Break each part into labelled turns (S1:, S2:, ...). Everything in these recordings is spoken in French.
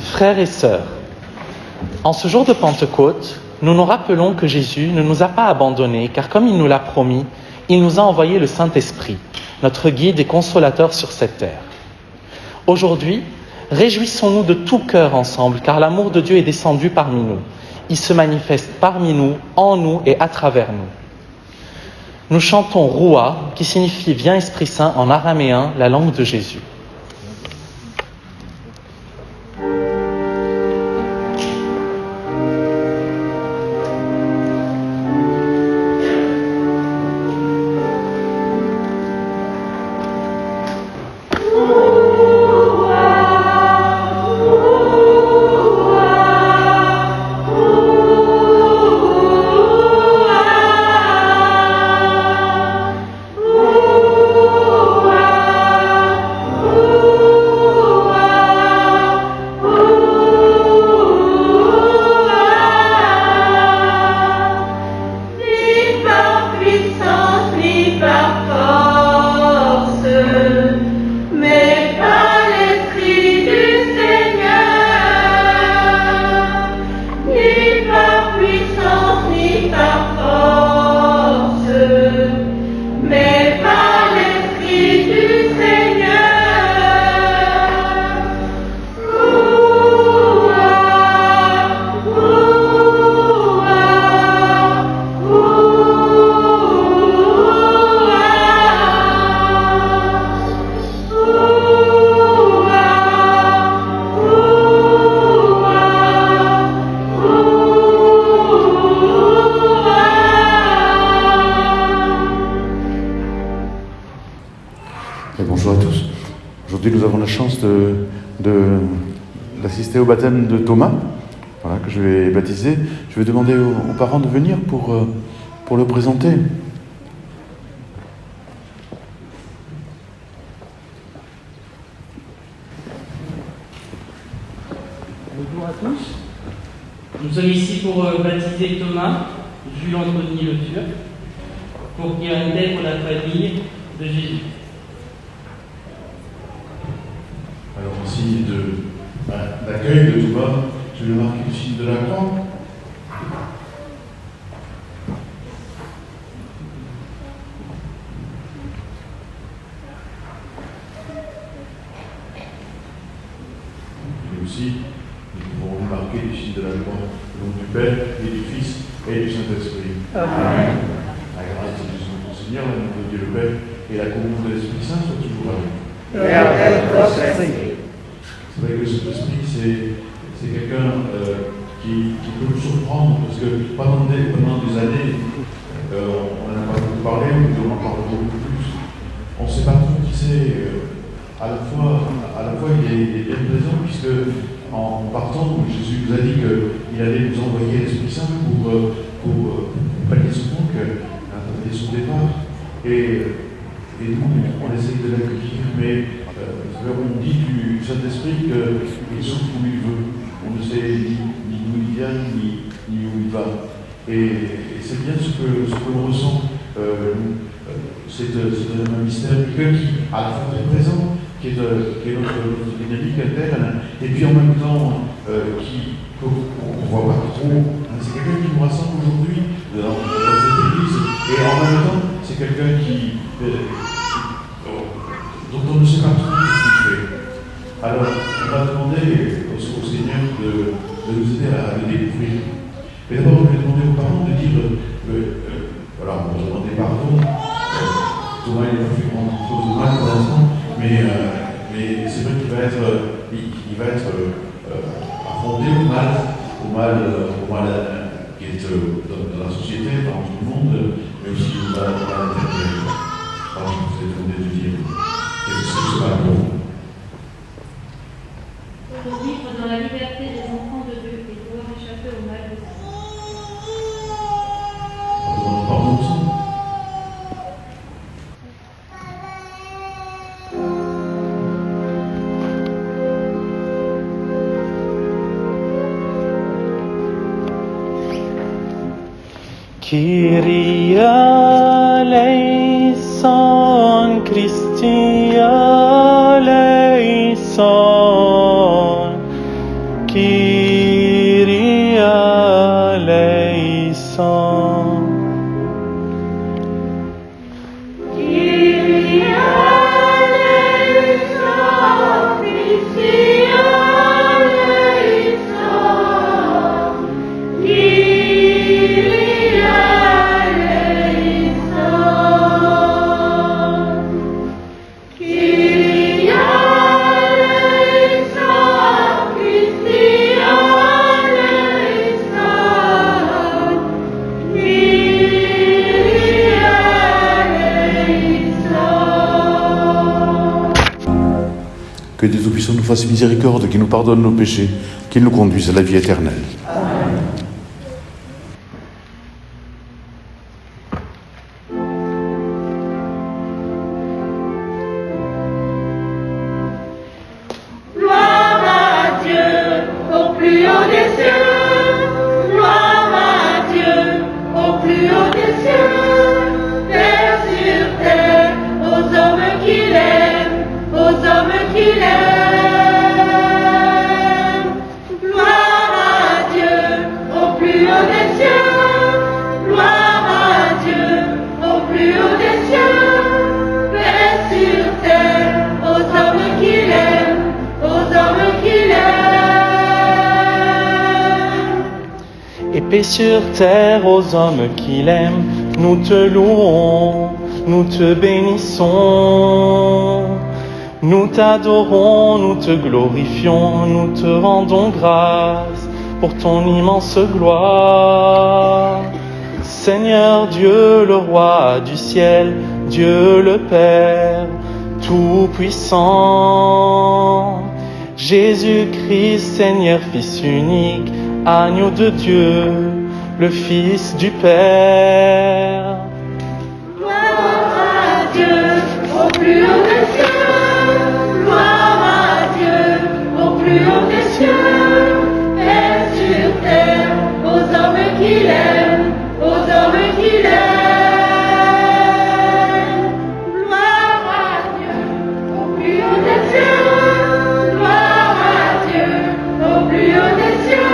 S1: Frères et sœurs, en ce jour de Pentecôte, nous nous rappelons que Jésus ne nous a pas abandonnés, car comme il nous l'a promis, il nous a envoyé le Saint-Esprit, notre guide et consolateur sur cette terre. Aujourd'hui, réjouissons-nous de tout cœur ensemble, car l'amour de Dieu est descendu parmi nous. Il se manifeste parmi nous, en nous et à travers nous. Nous chantons Roua, qui signifie « Viens Esprit Saint » en araméen, la langue de Jésus.
S2: Aujourd'hui, nous avons la chance d'assister au baptême de Thomas, voilà, que je vais baptiser. Je vais demander aux parents de venir pour le présenter.
S3: Bonjour à tous. Nous sommes ici pour baptiser Thomas, Jules Anthony Le Turc, pour qu'il intègre la famille de Jésus.
S2: Alors aussi de l'accueil de Thomas, je vais marquer le signe de la croix. Et aussi, nous pouvons marquer le signe de la croix au nom du Père et du Fils et du Saint-Esprit. Amen. La grâce de Jésus notre Seigneur, l'amour de Dieu le Père et la communion de l'Esprit Saint soient toujours avec nous. C'est vrai que cet esprit, c'est quelqu'un qui peut nous surprendre, parce que pendant des années, on n'en a pas beaucoup parlé, mais on en parle beaucoup plus. On ne sait pas trop qui c'est. À la fois, il est bien présent, puisque en partant, Jésus nous a dit qu'il allait nous envoyer l'Esprit Saint pour pallier son manque, pallier son départ. Et nous, on essaye de l'accueillir, mais on dit du Saint-Esprit qu'il souffle où il veut. On ne sait ni d'où il vient, ni où il va. Et c'est bien ce que l'on ressent. C'est un mystère, quelqu'un qui, à la fois est présent, qui est notre dynamique interne, et puis en même temps, qu'on ne voit pas trop. C'est quelqu'un qui nous rassemble aujourd'hui dans cette église, et en même temps, c'est quelqu'un dont on ne sait pas trop ce qu'il fait. Alors, on va demander au Seigneur de nous aider à le découvrir. Mais d'abord, je vais demander aux parents de dire, voilà, on va demander pardon. Thomas, il n'a pas fait grand chose de mal pour l'instant, mais c'est vrai qu'il va être affronté au mal qui est dans la société, dans tout le monde, mais aussi au mal intérieur. Alors, je vous ai demandé de dire qu'est-ce que c'est pas pour vous.
S4: Pour vivre dans la liberté des enfants de Dieu et pouvoir échapper au mal de Satan.
S2: On demande pardon ensemble.
S1: Kyrie eleison, Christi eleison,
S2: que Dieu Tout-Puissant nous fasse miséricorde, qu'il nous pardonne nos péchés, qu'il nous conduise à la vie éternelle.
S1: Paix sur terre aux hommes qu'il aime, nous te louons, nous te bénissons. Nous t'adorons, nous te glorifions, nous te rendons grâce pour ton immense gloire. Seigneur Dieu, le roi du ciel, Dieu le Père, tout-puissant. Jésus-Christ, Seigneur, Fils unique, Agneau de Dieu, le Fils du Père.
S5: Gloire à Dieu, au plus haut des cieux. Gloire à Dieu, au plus haut des cieux. Paix sur terre, aux hommes qu'il aime, aux hommes qu'il aime. Gloire à Dieu, au plus haut des cieux. Gloire à Dieu, au plus haut des cieux.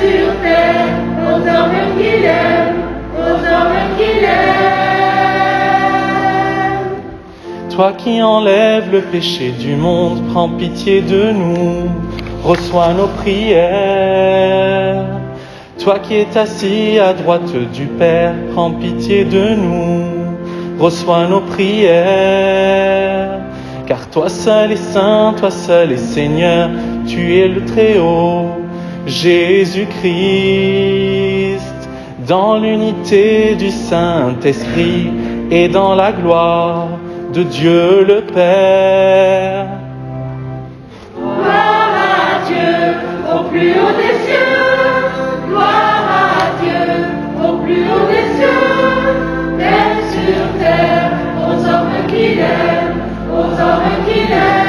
S5: Sur terre, aux hommes qu'il aime, aux hommes qu'il aime.
S1: Toi qui enlèves le péché du monde, prends pitié de nous, reçois nos prières. Toi qui es assis à droite du Père, prends pitié de nous, reçois nos prières. Car toi seul est saint, toi seul est Seigneur, tu es le Très-Haut. Jésus-Christ, dans l'unité du Saint-Esprit et dans la gloire de Dieu le Père.
S5: Gloire à Dieu, au plus haut des cieux. Gloire à Dieu, au plus haut des cieux. Paix sur terre, aux hommes qu'il aime, aux hommes qu'il aime.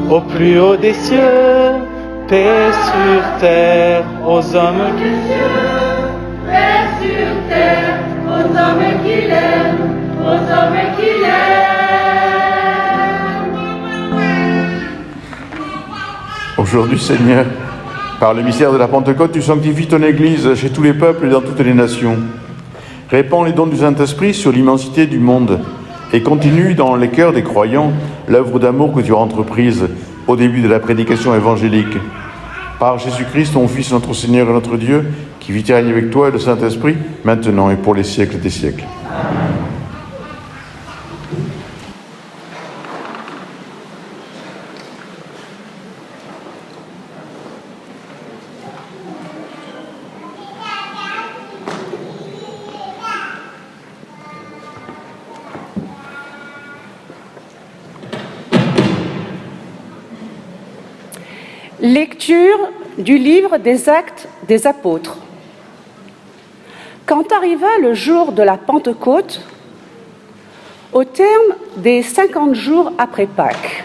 S1: Au plus haut des cieux, paix sur terre aux hommes
S5: qu'il aime. Paix sur terre, aux hommes qu'il aime, aux hommes qu'il aime.
S2: Aujourd'hui, Seigneur, par le mystère de la Pentecôte, tu sanctifies ton Église chez tous les peuples et dans toutes les nations. Répands les dons du Saint-Esprit sur l'immensité du monde et continue dans les cœurs des croyants l'œuvre d'amour que tu as entreprise au début de la prédication évangélique. Par Jésus-Christ, ton Fils, notre Seigneur et notre Dieu, qui vit et règne avec toi et le Saint-Esprit, maintenant et pour les siècles des siècles. Amen.
S6: Lecture du livre des Actes des Apôtres. Quand arriva le jour de la Pentecôte, au terme des 50 jours après Pâques,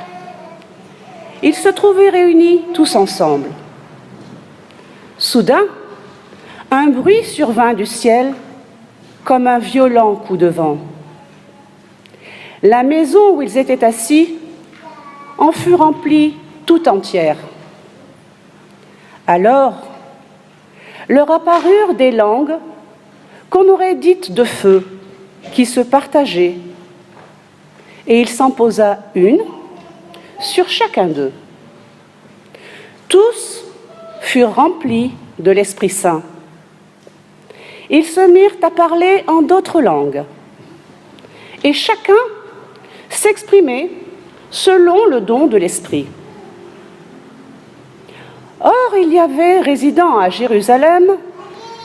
S6: ils se trouvaient réunis tous ensemble. Soudain, un bruit survint du ciel comme un violent coup de vent. La maison où ils étaient assis en fut remplie tout entière. Alors, leur apparurent des langues qu'on aurait dites de feu, qui se partageaient, et il s'en posa une sur chacun d'eux. Tous furent remplis de l'Esprit Saint. Ils se mirent à parler en d'autres langues, et chacun s'exprimait selon le don de l'Esprit. Or, il y avait résidant à Jérusalem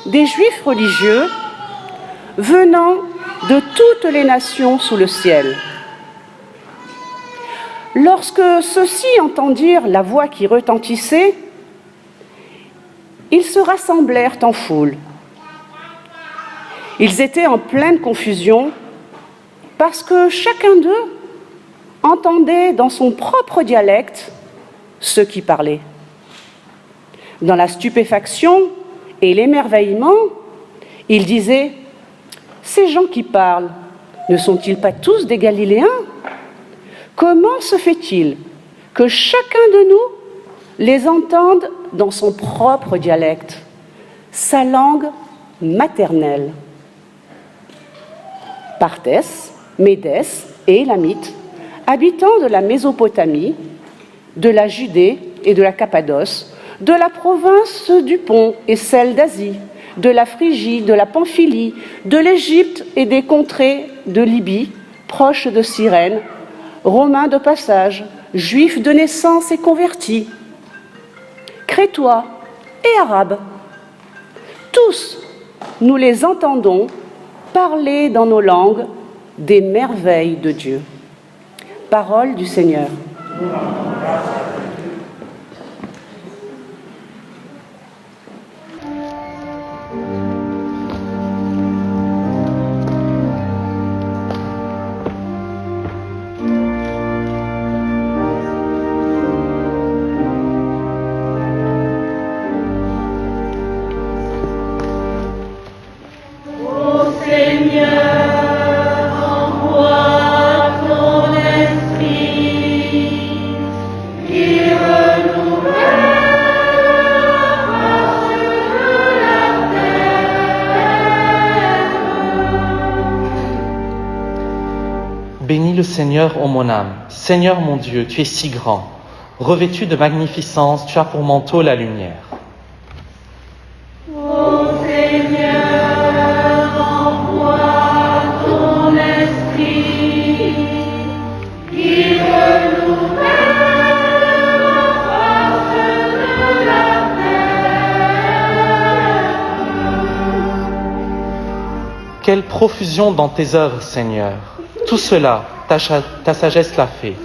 S6: des Juifs religieux venant de toutes les nations sous le ciel. Lorsque ceux-ci entendirent la voix qui retentissait, ils se rassemblèrent en foule. Ils étaient en pleine confusion parce que chacun d'eux entendait dans son propre dialecte ceux qui parlaient. Dans la stupéfaction et l'émerveillement, ils disaient « Ces gens qui parlent, ne sont-ils pas tous des Galiléens ? Comment se fait-il que chacun de nous les entende dans son propre dialecte, sa langue maternelle ?» Parthès, Médès et Élamites, habitants de la Mésopotamie, de la Judée et de la Cappadoce, de la province du Pont et celle d'Asie, de la Phrygie, de la Pamphylie, de l'Égypte et des contrées de Libye, proches de Cyrène, Romains de passage, Juifs de naissance et convertis, Crétois et Arabes. Tous, nous les entendons parler dans nos langues des merveilles de Dieu. Parole du Seigneur.
S1: Bénis le Seigneur, ô mon âme. Seigneur mon Dieu, tu es si grand. Revêtu de magnificence, tu as pour manteau la lumière.
S5: Ô Seigneur, envoie ton esprit, qui renouvelle la face de la terre.
S1: Quelle profusion dans tes œuvres, Seigneur. Tout cela, ta sagesse l'a fait.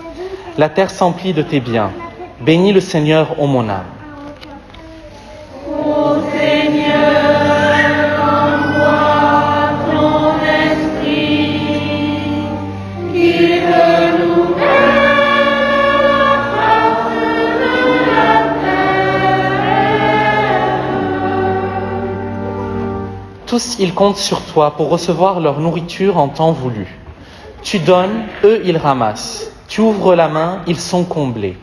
S1: La terre s'emplit de tes biens. Bénis le Seigneur, ô mon âme.
S5: Ô Seigneur, envoie ton esprit, qui renouvelle la face de la terre.
S1: Tous, ils comptent sur toi pour recevoir leur nourriture en temps voulu. Tu donnes, eux, ils ramassent. Tu ouvres la main, ils sont comblés.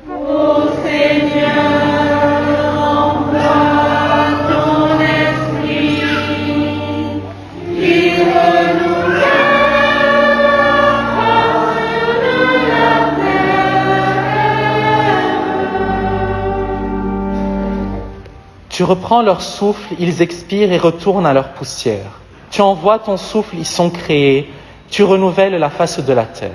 S5: Ô Seigneur, envoie ton esprit, qui renouvelle la face de la terre.
S1: Tu reprends leur souffle, ils expirent et retournent à leur poussière. Tu envoies ton souffle, ils sont créés. Tu renouvelles la face de la terre.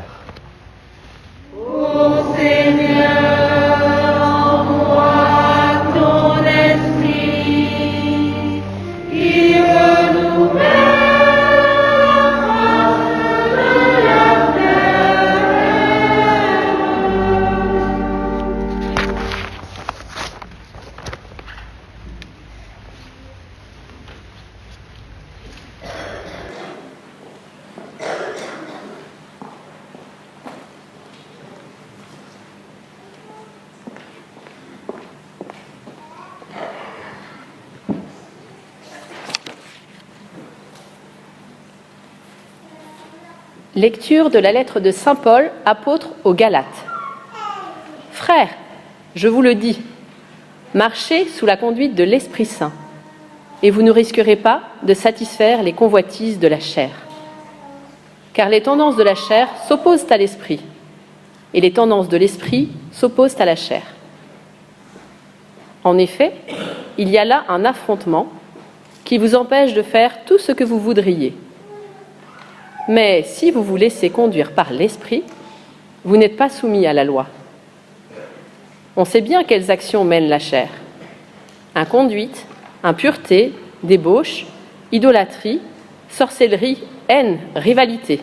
S5: Ô Seigneur, envoie ton esprit, qui renouvelle la face de la terre.
S7: Lecture de la lettre de saint Paul, apôtre aux Galates. Frères, je vous le dis, marchez sous la conduite de l'Esprit Saint, et vous ne risquerez pas de satisfaire les convoitises de la chair. Car les tendances de la chair s'opposent à l'esprit, et les tendances de l'esprit s'opposent à la chair. En effet, il y a là un affrontement qui vous empêche de faire tout ce que vous voudriez. Mais si vous vous laissez conduire par l'esprit, vous n'êtes pas soumis à la loi. On sait bien quelles actions mène la chair. Inconduite, impureté, débauche, idolâtrie, sorcellerie, haine, rivalité,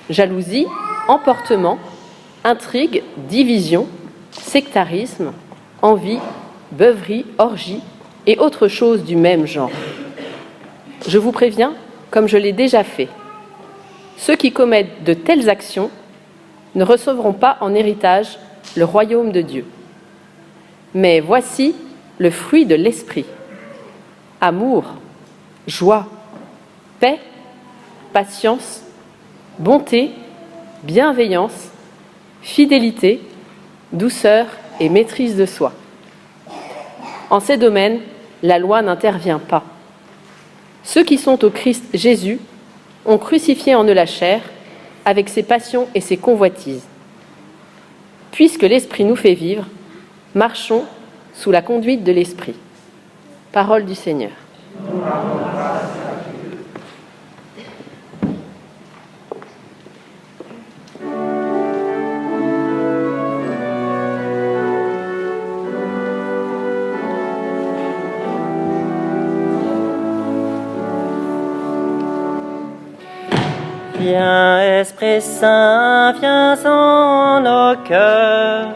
S7: jalousie, emportement, intrigue, division, sectarisme, envie, beuverie, orgie et autres choses du même genre. Je vous préviens, comme je l'ai déjà fait, ceux qui commettent de telles actions ne recevront pas en héritage le royaume de Dieu. Mais voici le fruit de l'esprit: amour, joie, paix, patience, bonté, bienveillance, fidélité, douceur et maîtrise de soi. En ces domaines, la loi n'intervient pas. Ceux qui sont au Christ Jésus ont crucifié en eux la chair avec ses passions et ses convoitises. Puisque l'Esprit nous fait vivre, marchons sous la conduite de l'Esprit. Parole du Seigneur.
S8: Viens, Esprit Saint, viens en nos cœurs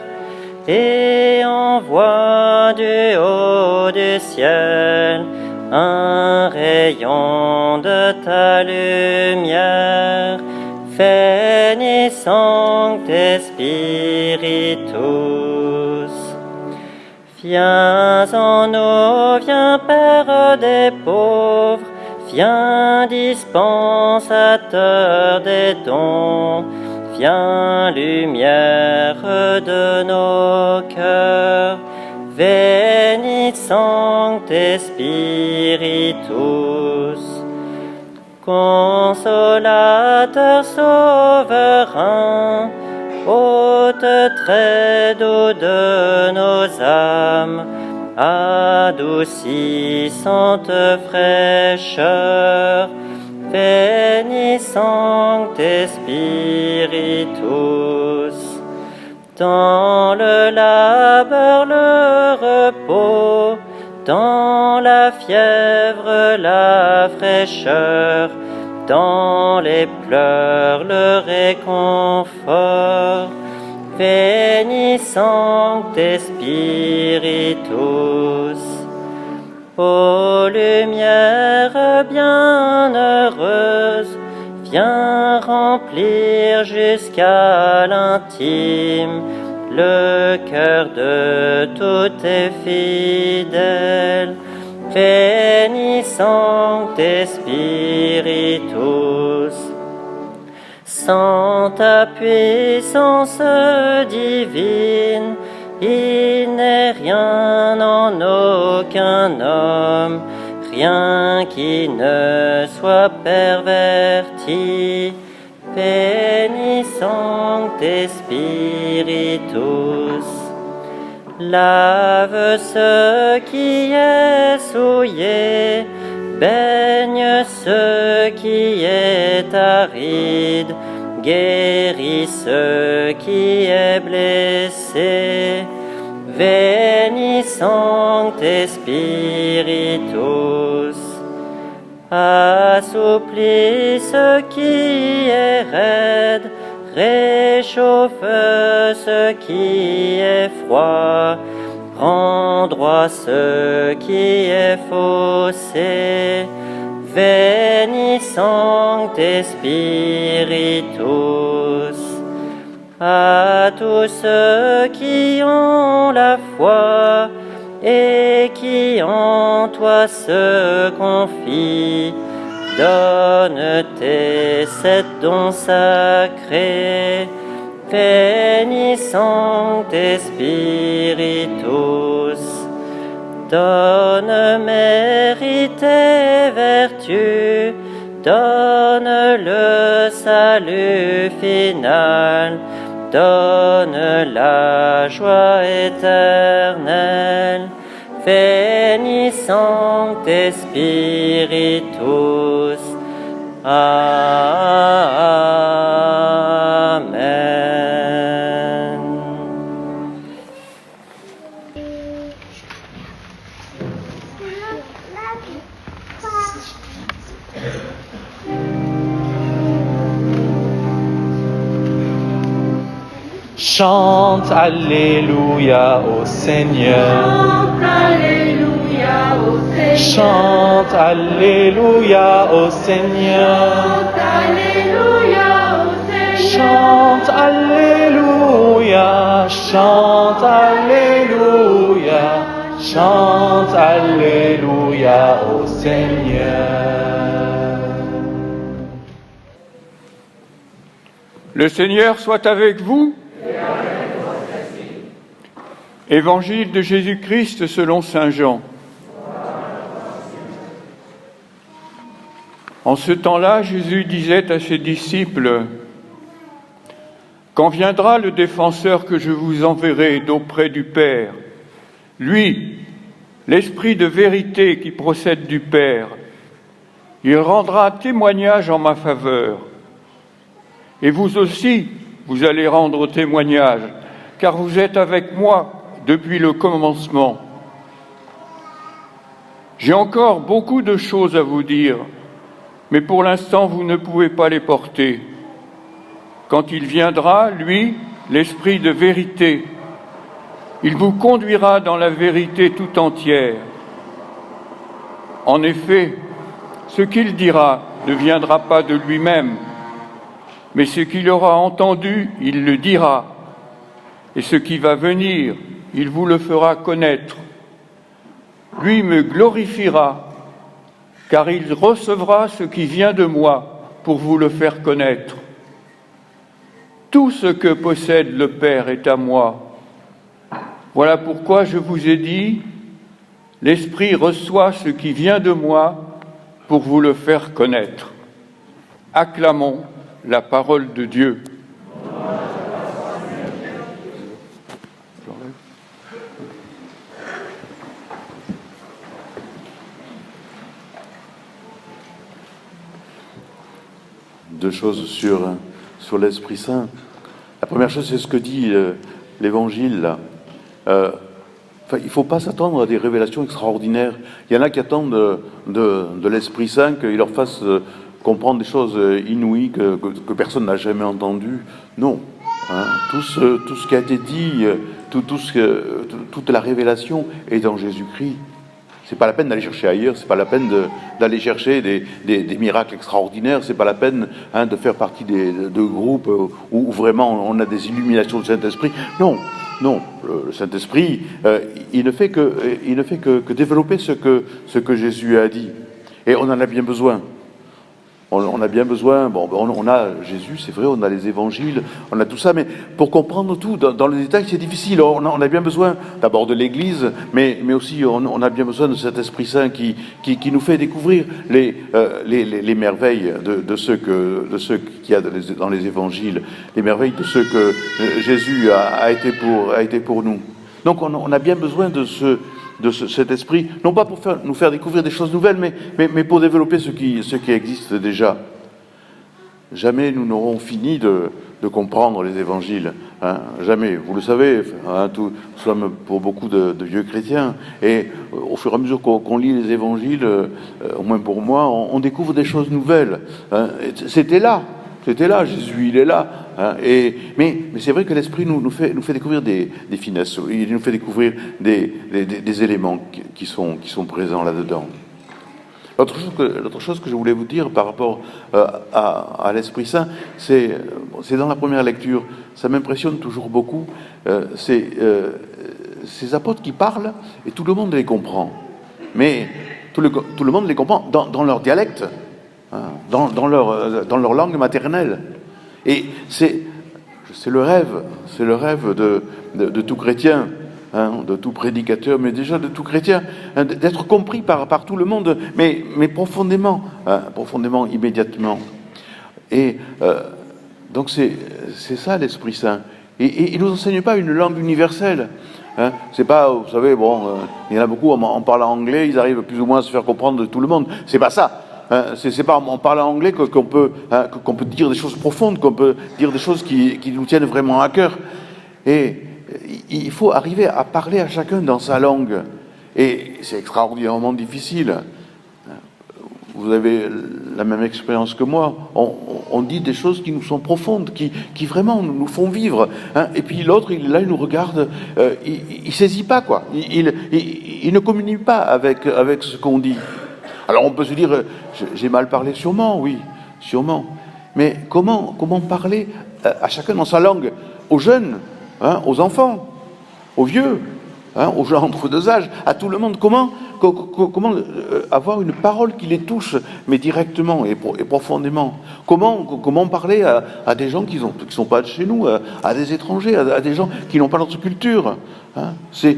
S8: et envoie du haut du ciel un rayon de ta lumière. Veni Sancte Spiritus. Viens en nous, viens Père des pauvres, viens dispensateur des dons, viens lumière de nos cœurs. Veni Sancte Spiritus. Consolateur souverain, ôte très doux de nos âmes, adoucissante fraîcheur, Veni Sancte Spiritus. Dans le labeur, le repos, dans la fièvre, la fraîcheur, dans les pleurs, le réconfort, Veni Sancte Spiritus. Ô lumière bienheureuse, viens remplir jusqu'à l'intime le cœur de tous tes fidèles. Veni Sancte Spiritus. Sans ta puissance divine, il n'est rien en aucun homme, rien qui ne soit perverti. Veni Sancte Spiritus. Lave ce qui est souillé, baigne ce qui est aride, guéris ce qui est blessé. Veni Sancte Spiritus. Assouplis ce qui est raide, réchauffe ce qui est froid, rends droit ce qui est faussé. Veni Sancte Spiritus. À tous ceux qui ont la foi et qui en toi se confient, donne tes 7 dons sacrés. Veni Sancte Spiritus. Donne mérite et vertu, donne le salut final, donne la joie éternelle. Veni Sancte Spiritus. Amen.
S1: Chante Alléluia au Seigneur.
S5: Chante Alléluia au Seigneur.
S1: Chante Alléluia. Chante Alléluia. Chante Alléluia au Seigneur.
S9: Le Seigneur soit avec vous. Évangile de Jésus-Christ selon saint Jean. En ce temps-là, Jésus disait à ses disciples : « Quand viendra le défenseur que je vous enverrai d'auprès du Père, lui, l'Esprit de vérité qui procède du Père, il rendra témoignage en ma faveur. Et vous aussi, vous allez rendre témoignage, car vous êtes avec moi depuis le commencement. J'ai encore beaucoup de choses à vous dire, mais pour l'instant, vous ne pouvez pas les porter. Quand il viendra, lui, l'Esprit de vérité, il vous conduira dans la vérité tout entière. En effet, ce qu'il dira ne viendra pas de lui-même, mais ce qu'il aura entendu, il le dira. Et ce qui va venir, il vous le fera connaître. Lui me glorifiera, car il recevra ce qui vient de moi pour vous le faire connaître. Tout ce que possède le Père est à moi. Voilà pourquoi je vous ai dit, l'Esprit reçoit ce qui vient de moi pour vous le faire connaître. Acclamons la parole de Dieu.
S2: Deux choses sur l'Esprit Saint. La première chose, c'est ce que dit l'Évangile, là. Il ne faut pas s'attendre à des révélations extraordinaires. Il y en a qui attendent de l'Esprit Saint qu'il leur fasse comprendre des choses inouïes que personne n'a jamais entendues. Non. Tout ce qui a été dit, toute la révélation est dans Jésus-Christ. C'est pas la peine d'aller chercher ailleurs, c'est pas la peine d'aller chercher des miracles extraordinaires, c'est pas la peine de faire partie de groupes où vraiment on a des illuminations du Saint-Esprit. Non, le Saint-Esprit, il ne fait que développer ce que Jésus a dit. Et on en a bien besoin. On a bien besoin, on a Jésus, c'est vrai, on a les évangiles, on a tout ça, mais pour comprendre tout, dans le détail, c'est difficile. On a bien besoin d'abord de l'Église, mais aussi on a bien besoin de cet Esprit Saint qui nous fait découvrir les merveilles de ce qu'il y a dans les évangiles, les merveilles de ce que Jésus a été pour nous. Donc on a bien besoin de cet esprit, non pas pour nous faire découvrir des choses nouvelles, mais pour développer ce qui existe déjà. Jamais nous n'aurons fini de comprendre les évangiles. Jamais. Vous le savez, nous sommes pour beaucoup de vieux chrétiens, et au fur et à mesure qu'on lit les évangiles, au moins pour moi, on découvre des choses nouvelles. C'était là, Jésus, il est là. Mais c'est vrai que l'Esprit nous fait découvrir des finesses, il nous fait découvrir des éléments qui sont présents là-dedans. L'autre chose que je voulais vous dire par rapport à l'Esprit Saint, c'est dans la première lecture, ça m'impressionne toujours beaucoup, c'est ces apôtres qui parlent et tout le monde les comprend. Mais tout le monde les comprend dans leur dialecte, dans leur langue maternelle. Et c'est le rêve de tout chrétien, de tout prédicateur, mais déjà de tout chrétien, d'être compris par tout le monde, mais profondément, immédiatement. Et donc c'est ça l'Esprit Saint. Et il nous enseigne pas une langue universelle. C'est pas, vous savez, il y en a beaucoup en parlant anglais, ils arrivent plus ou moins à se faire comprendre de tout le monde. C'est pas ça. C'est pas en parlant anglais qu'on peut dire des choses profondes, qu'on peut dire des choses qui nous tiennent vraiment à cœur. Et il faut arriver à parler à chacun dans sa langue. Et c'est extraordinairement difficile. vous avez la même expérience que moi, on dit des choses qui nous sont profondes, qui vraiment nous font vivre. Hein. Et puis l'autre, il nous regarde, il saisit pas, quoi. Il ne communique pas avec ce qu'on dit. Alors on peut se dire, j'ai mal parlé, sûrement, oui, sûrement. Mais comment parler à chacun dans sa langue, aux jeunes, hein, aux enfants, aux vieux, hein, aux gens entre deux âges, à tout le monde. Comment avoir une parole qui les touche, mais directement et profondément. Comment parler à des gens qui sont pas de chez nous, à des étrangers, à des gens qui n'ont pas notre culture. Hein. C'est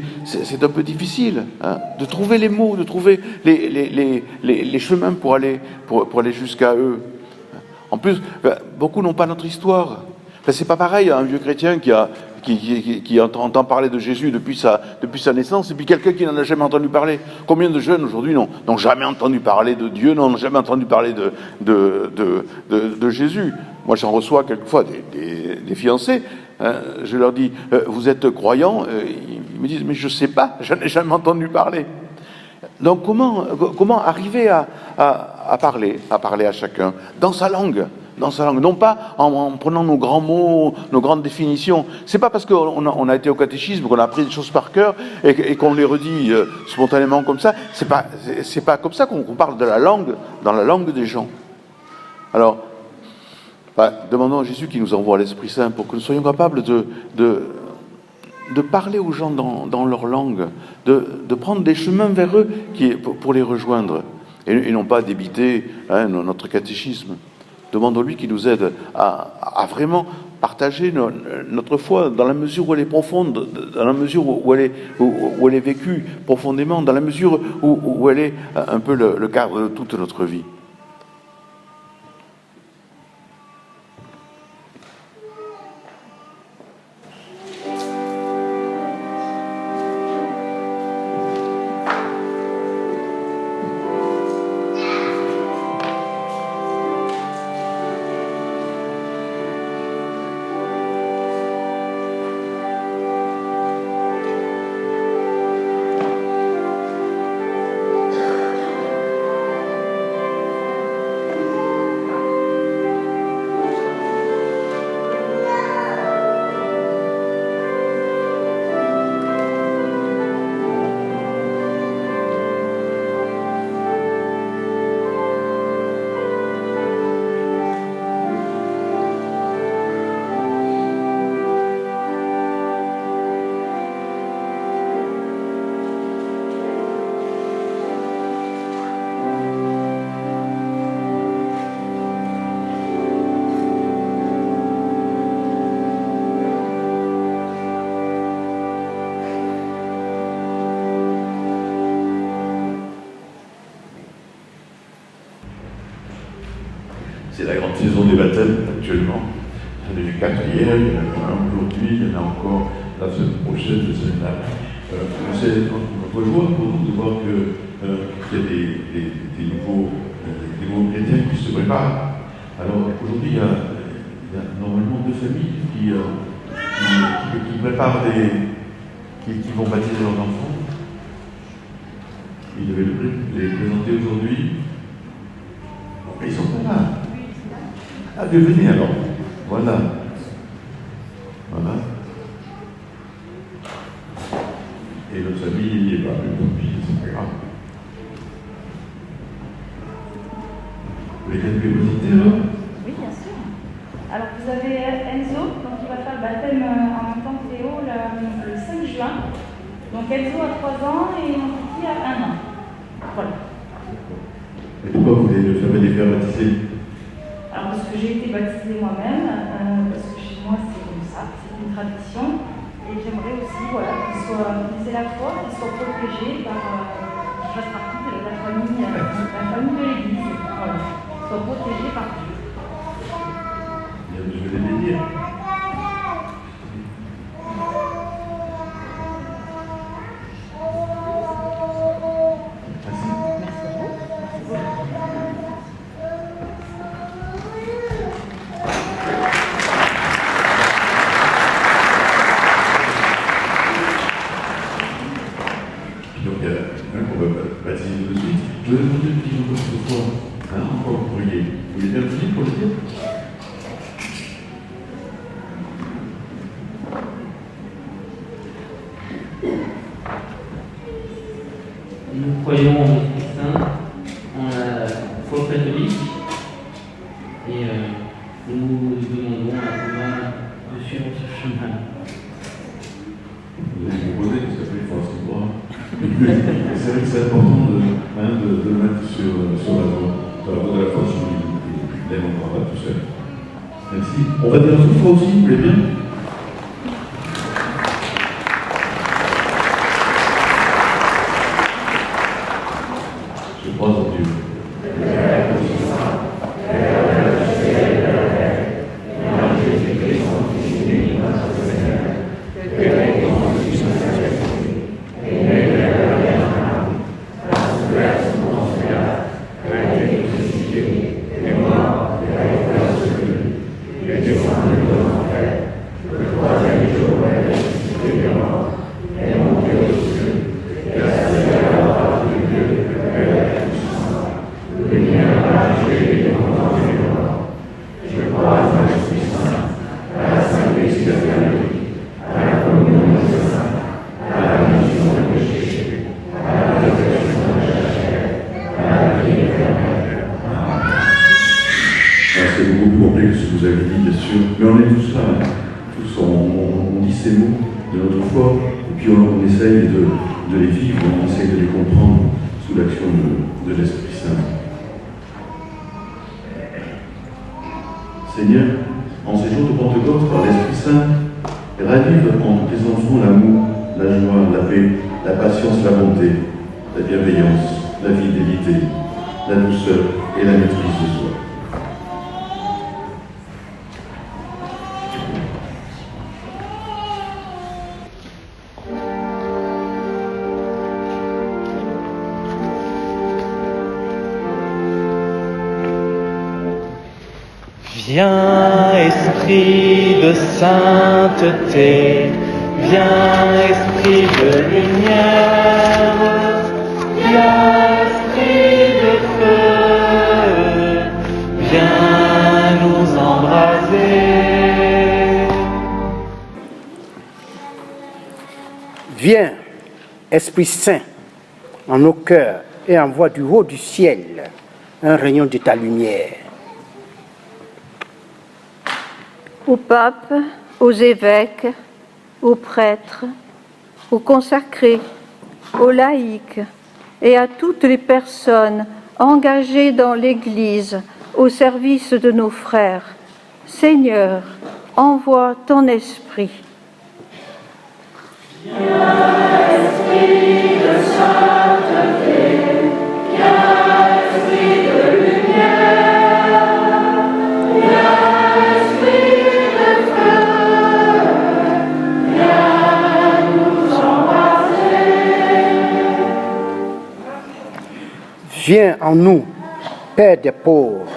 S2: un peu difficile, hein, de trouver les mots, de trouver les chemins pour aller jusqu'à eux. En plus, beaucoup n'ont pas notre histoire. Enfin, c'est pas pareil à un vieux chrétien qui entend parler de Jésus depuis sa naissance, et puis quelqu'un qui n'en a jamais entendu parler. Combien de jeunes aujourd'hui n'ont jamais entendu parler de Dieu, n'ont jamais entendu parler de Jésus. Moi, j'en reçois quelquefois des fiancés. Hein, je leur dis, vous êtes croyants? Ils me disent, mais je sais pas, je n'ai jamais entendu parler. Donc comment arriver à parler à chacun dans sa langue, non pas en prenant nos grands mots, nos grandes définitions. C'est pas parce qu'on a été au catéchisme, qu'on a appris des choses par cœur et qu'on les redit spontanément comme ça. C'est pas comme ça qu'on parle de la langue, dans la langue des gens. Alors, demandons à Jésus qui nous envoie l'Esprit Saint pour que nous soyons capables de parler aux gens dans leur langue, de prendre des chemins vers eux pour les rejoindre, et non pas d'éviter notre catéchisme. Demandons-lui qui nous aide à vraiment partager notre foi dans la mesure où elle est profonde, dans la mesure où elle est vécue profondément, dans la mesure où elle est un peu le cadre de toute notre vie.
S10: C'est la grande saison des baptêmes actuellement. J'en ai vu 4 hier, il y en a un aujourd'hui, il y en a encore la semaine prochaine, la semaine là. C'est notre joie pour nous de voir qu'il y a des nouveaux chrétiens qui se préparent. Alors aujourd'hui, il y a normalement 2 familles qui préparent qui vont baptiser leurs enfants. Ils devaient les présenter aujourd'hui. Mais ils sont pas là. Ah, devenez alors. Voilà. Et notre famille, il n'y est pas. Tant pis, c'est pas grave. Vous voulez nous les présenter alors?
S4: Oui, bien sûr. Alors, vous avez Enzo, donc il va faire le baptême en même temps que Théo le 5 juin. Donc Enzo a 3 ans et mon petit a 1 an. Voilà.
S10: Et pourquoi vous voulez les faire baptiser?
S4: Alors, parce que j'ai été baptisée moi-même, parce que chez moi c'est comme ça, c'est une tradition. Et j'aimerais aussi qu'ils aient la foi, qu'ils soient protégés par, qu'ils fassent partie de la famille de l'Église. Voilà. Qu'ils soient protégés par Dieu.
S10: Je vais les bénir. Donc, il y a un qu'on va baptiser tout de suite. Je vais demander un petit peu de foi. Hein, encore vous pourriez. Vous voulez bien venir pour le dire?
S3: Nous croyons en l'Esprit Saint, en la foi catholique, et nous demandons à Thomas de suivre ce chemin.
S10: Vous allez proposer, parce qu'après il faut se voir. C'est vrai que c'est important de le mettre sur la voie de la foi, sinon il n'inventera pas tout seul. Merci. On va dire toute fois aussi, vous voulez bien? Je crois en Dieu. On dit ces mots de notre foi, et puis on essaye de les vivre, on essaye de les comprendre sous l'action de l'Esprit Saint. Seigneur, en ces jours de Pentecôte, par l'Esprit Saint, ravive en tes enfants l'amour, la joie, la paix, la patience, la bonté, la bienveillance, la fidélité, la douceur et la maîtrise de soi.
S1: Viens, Esprit de sainteté, viens, Esprit de lumière, viens, Esprit de feu, viens nous embraser.
S11: Viens, Esprit Saint, en nos cœurs et envoie du haut du ciel un rayon de ta lumière.
S12: Aux papes, aux évêques, aux prêtres, aux consacrés, aux laïcs et à toutes les personnes engagées dans l'Église au service de nos frères. Seigneur, envoie ton esprit.
S11: Viens en nous, Père des pauvres,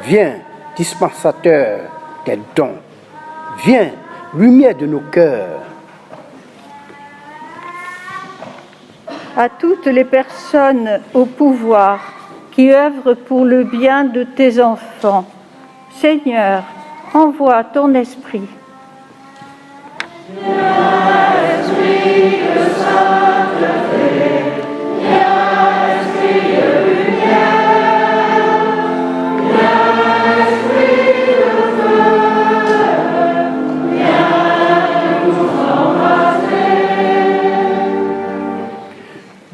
S11: viens, dispensateur des dons, viens, lumière de nos cœurs.
S12: À toutes les personnes au pouvoir qui œuvrent pour le bien de tes enfants, Seigneur, envoie ton esprit.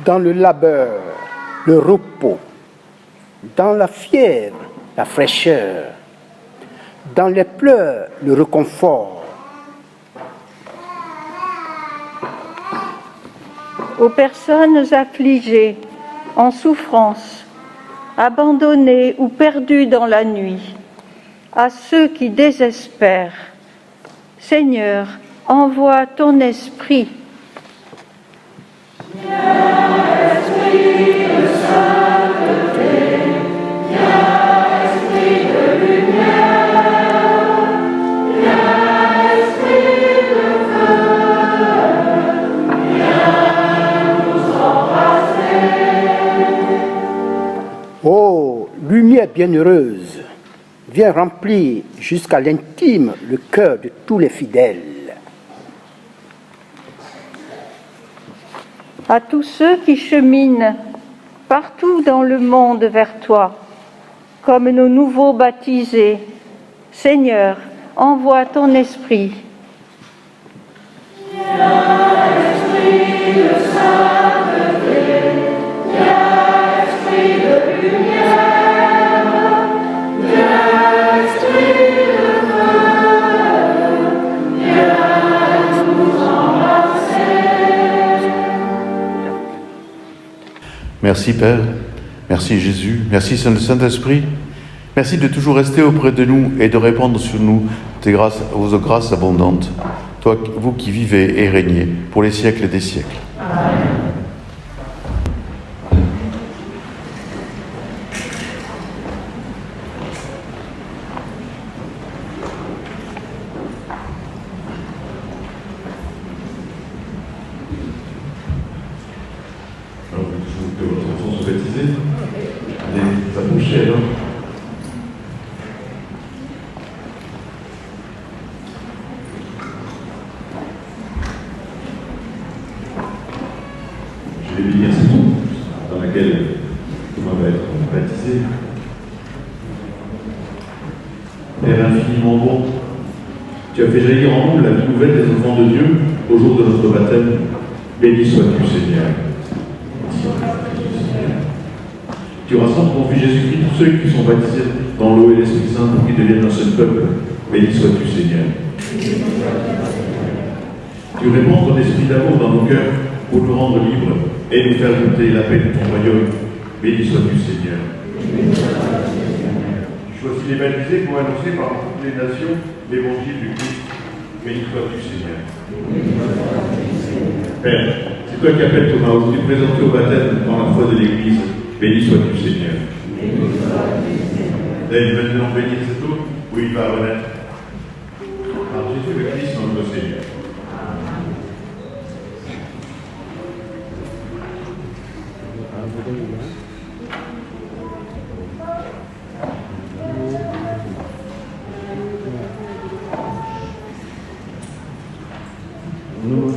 S11: Dans le labeur, le repos, dans la fièvre, la fraîcheur, dans les pleurs, le réconfort.
S12: Aux personnes affligées, en souffrance, abandonnées ou perdues dans la nuit, à ceux qui désespèrent, Seigneur, envoie ton esprit.
S11: Ô lumière bienheureuse, viens remplir jusqu'à l'intime le cœur de tous les fidèles.
S12: À tous ceux qui cheminent partout dans le monde vers toi, comme nos nouveaux baptisés, Seigneur, envoie ton esprit.
S10: Merci Père, merci Jésus, merci Saint-Esprit, merci de toujours rester auprès de nous et de répandre sur nous vos grâces abondantes, toi, vous qui vivez et régnez pour les siècles des siècles. Amen.
S2: Père infiniment bon, tu as fait jaillir en nous la vie nouvelle des enfants de Dieu au jour de notre baptême. Béni sois-tu, Seigneur. Tu rassembles ton Fils Jésus-Christ tous ceux qui sont baptisés dans l'eau et l'Esprit Saint pour qu'ils deviennent un seul peuple. Béni sois-tu, Seigneur. Tu répands ton esprit d'amour dans nos cœurs pour nous rendre libres et nous faire goûter la paix de ton royaume. Béni sois-tu, Seigneur. Tu choisis les baptisés pour annoncer par toutes les nations l'évangile du Christ. Béni sois-tu, Seigneur. Père, c'est toi qui appelles Thomas, aujourd'hui présenté au baptême dans la foi de l'Église. Béni sois-tu, Seigneur. D'ailleurs, maintenant bénir cette eau où il va renaître. Par Jésus le Christ, notre Seigneur.
S13: Nous nous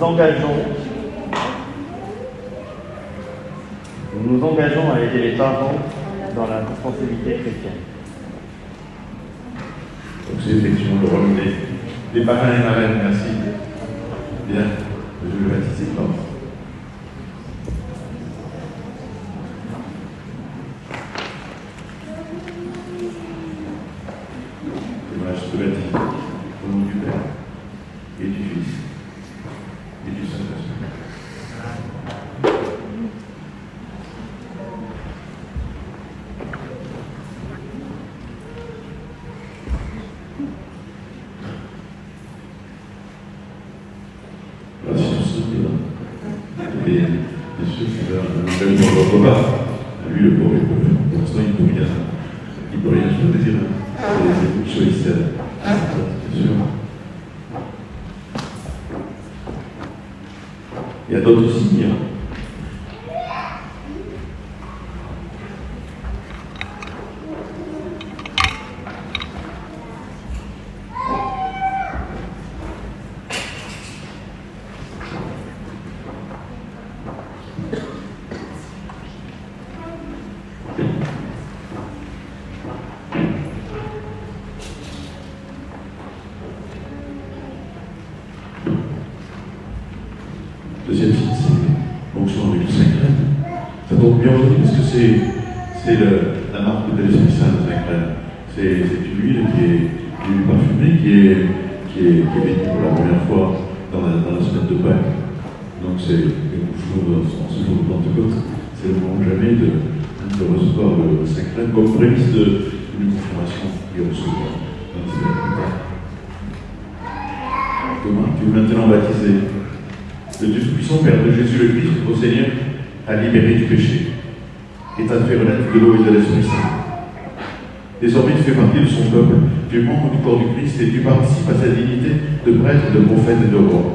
S13: engageons à aider les parents dans la responsabilité chrétienne.
S2: Donc c'est effectivement le rôle des parrains et marraines, merci. Bien, je vais le baptiser par je te baptise au nom du Père et du Fils et du Saint-Esprit. Voici tout ça, et bien sûr, c'est un engagement de votre part. Lui, le pauvre, pour l'instant, il ne peut rien choisir. C'est vous qui choisissez, bien sûr. Il y a d'autres signes. Deuxième signe, c'est l'onction avec le Saint-Graal. Ça tombe bien aujourd'hui parce que c'est la marque de l'Esprit Saint, le Saint-Graal. C'est une huile qui est parfumée, qui est bénie pour la première fois dans la semaine de Pâques. Donc c'est toujours en ce jour de Pentecôte, c'est le moment jamais de recevoir le Saint-Graal comme prémisse d'une confirmation qui est recevoir dans la semaine plus tard. Thomas, tu es maintenant baptisé. Le Dieu Tout-Puissant, Père de Jésus le Christ, notre Seigneur, a libéré du péché et t'a fait renaître de l'eau et de l'Esprit Saint. Désormais, tu fais partie de son peuple, tu es membre du corps du Christ et tu participes à sa dignité de prêtre, de prophète et de roi.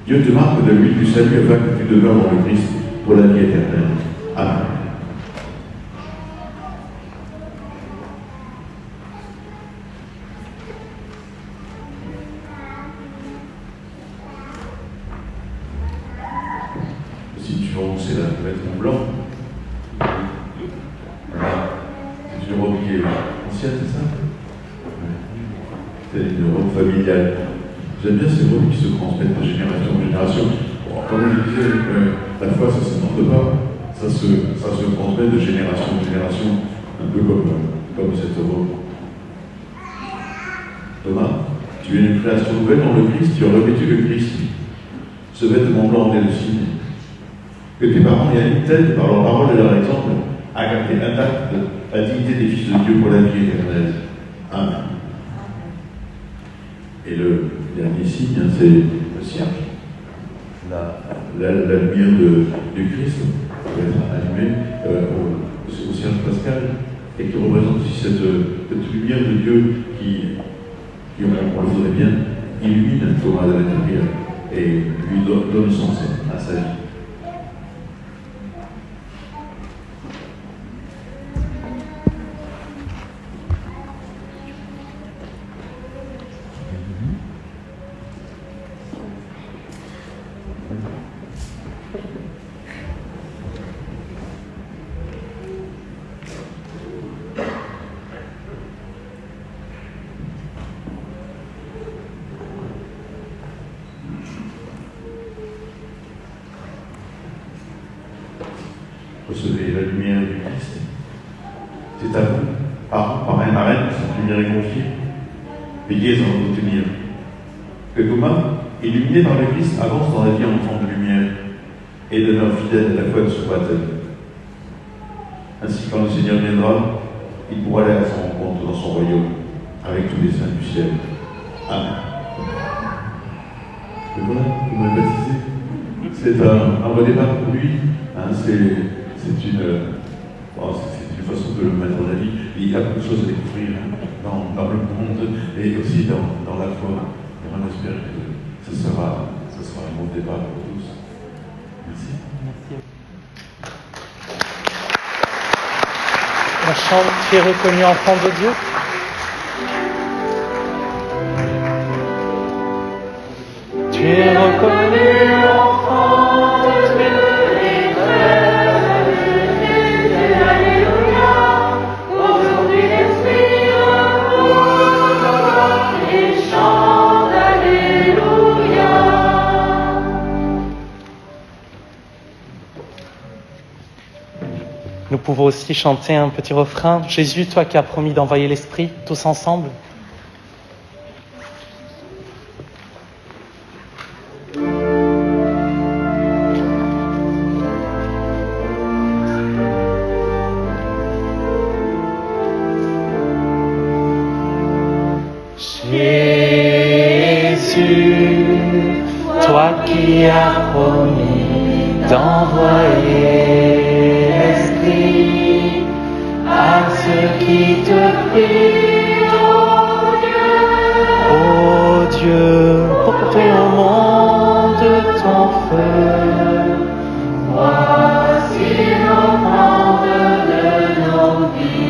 S2: Dieu te marque de l'huile du salut afin que tu demeures dans le Christ pour la vie éternelle. Amen.
S10: situons, c'est la fenêtre Mont Blanc. Voilà. C'est une robe qui est ancienne, c'est ça? C'est une robe familiale. J'aime bien ces robes qui se transmettent de génération en génération. Bon, comme je disais, la foi, ça ne s'invente pas. Ça se transmet de génération en génération, un peu comme cette robe. Thomas, tu es une création nouvelle dans le Christ, tu as revêtu le Christ. Ce vêtement blanc est le signe que tes parents et amis t'aident par leur parole et leur exemple à garder intacte la dignité des fils de Dieu pour la vie éternelle. Amen. Et le dernier signe, c'est le cierge. La lumière du Christ peut être allumée au cierge pascal et qui représente aussi cette lumière de Dieu qui on le voudrait bien, illumine Thomas de l'intérieur et lui donne sens à sa vie. Recevez la lumière du Christ. C'est à vous, parents, parrains, marraines, que cette lumière est confiée. Veillez à en retenir. Que Thomas, illuminé par le Christ, avance dans la vie en enfant de lumière et demeure fidèle à la foi de son baptême. Ainsi, quand le Seigneur viendra, il pourra aller à son rencontre dans son royaume avec tous les saints du ciel. Amen. Et voilà, vous m'avez baptisé. C'est un redépart pour lui. C'est une façon de le mettre en avis. Il y a beaucoup de choses à découvrir dans le monde et aussi dans la foi. Et on espère que ce sera un bon départ pour tous. Merci.
S1: On chante « Tu es reconnu enfant de Dieu ». Tu es reconnu enfant de Dieu. Nous pouvons aussi chanter un petit refrain. Jésus, toi qui as promis d'envoyer l'Esprit, tous ensemble. Jésus, toi qui as promis d'envoyer à ceux qui te prient, ô Dieu, portez au monde ton feu. Voici l'offrande de nos vies.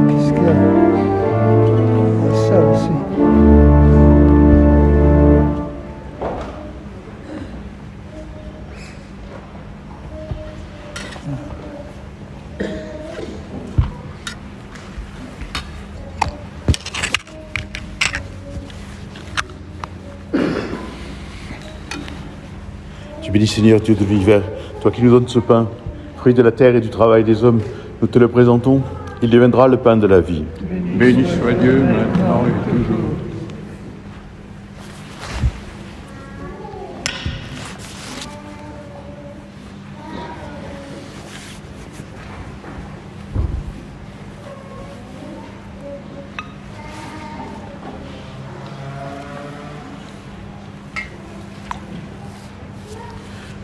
S11: Qu'est-ce qu'il y a? Ça aussi.
S10: Tu bénis Seigneur Dieu de l'univers, toi qui nous donnes ce pain, fruit de la terre et du travail des hommes, nous te le présentons, il deviendra le pain de la vie.
S9: Béni soit Dieu maintenant et toujours.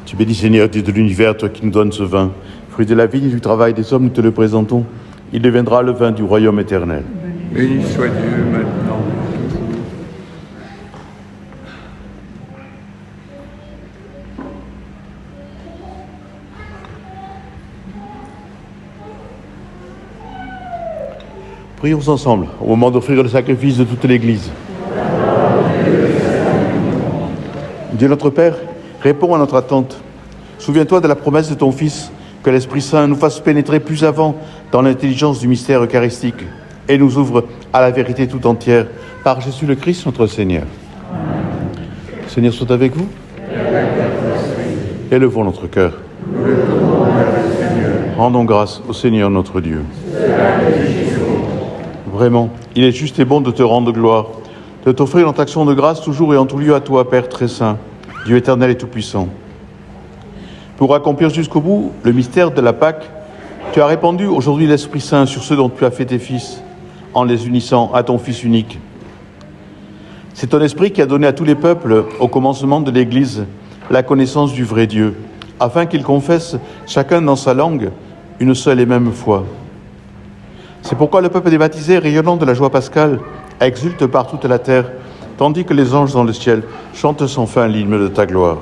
S10: Tu bénis Seigneur Dieu de l'univers, toi qui nous donnes ce vin, fruit de la vigne et du travail des hommes, nous te le présentons. Il deviendra le vin du royaume éternel.
S9: Béni soit Dieu maintenant.
S10: Prions ensemble au moment d'offrir le sacrifice de toute l'Église. Dieu notre Père, réponds à notre attente. Souviens-toi de la promesse de ton Fils, que l'Esprit Saint nous fasse pénétrer plus avant dans l'intelligence du mystère eucharistique et nous ouvre à la vérité tout entière par Jésus le Christ notre Seigneur. Le Seigneur soit avec vous. Élevons notre cœur. Rendons grâce au Seigneur notre Dieu. Vraiment, il est juste et bon de te rendre gloire, de t'offrir notre action de grâce toujours et en tout lieu à toi, Père très saint, Dieu éternel et tout-puissant. Pour accomplir jusqu'au bout le mystère de la Pâque, tu as répandu aujourd'hui l'Esprit Saint sur ceux dont tu as fait tes fils, en les unissant à ton Fils unique. C'est ton Esprit qui a donné à tous les peuples, au commencement de l'Église, la connaissance du vrai Dieu, afin qu'ils confessent, chacun dans sa langue, une seule et même foi. C'est pourquoi le peuple des baptisés, rayonnant de la joie pascale, exulte par toute la terre, tandis que les anges dans le ciel chantent sans fin l'hymne de ta gloire.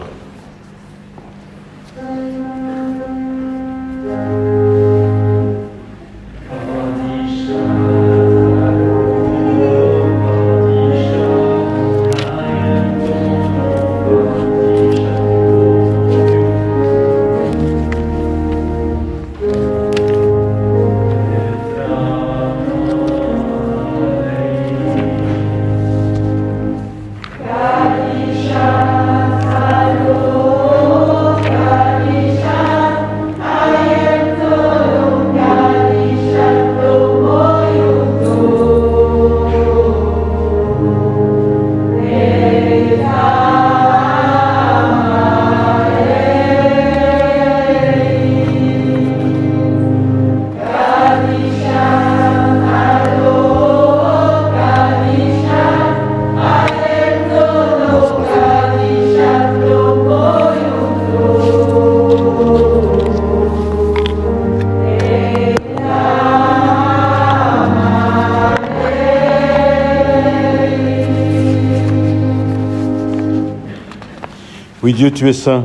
S10: Oui, Dieu, tu es saint,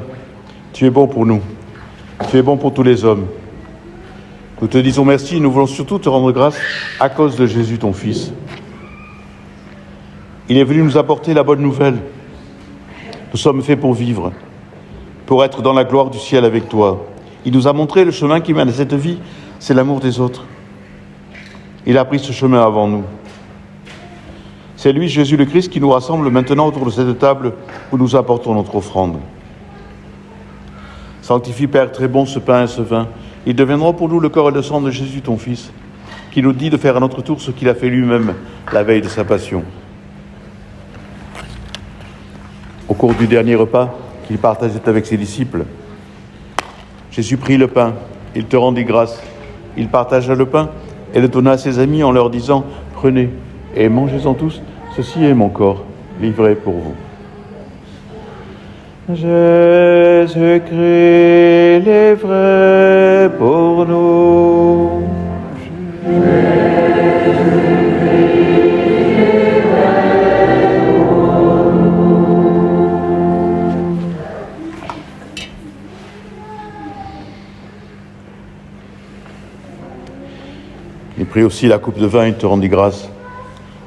S10: tu es bon pour nous, tu es bon pour tous les hommes. Nous te disons merci et nous voulons surtout te rendre grâce à cause de Jésus, ton Fils. Il est venu nous apporter la bonne nouvelle. Nous sommes faits pour vivre, pour être dans la gloire du ciel avec toi. Il nous a montré le chemin qui mène à cette vie, c'est l'amour des autres. Il a pris ce chemin avant nous. C'est lui, Jésus le Christ, qui nous rassemble maintenant autour de cette table où nous apportons notre offrande. Sanctifie, Père très bon, ce pain et ce vin. Ils deviendront pour nous le corps et le sang de Jésus, ton Fils, qui nous dit de faire à notre tour ce qu'il a fait lui-même la veille de sa passion. Au cours du dernier repas qu'il partageait avec ses disciples, Jésus prit le pain, il te rendit grâce. Il partagea le pain et le donna à ses amis en leur disant « Prenez et mangez-en tous, ceci est mon corps, livré pour vous. » Jésus-Christ livré pour nous. Il prit aussi la coupe de vin, il te rendit grâce.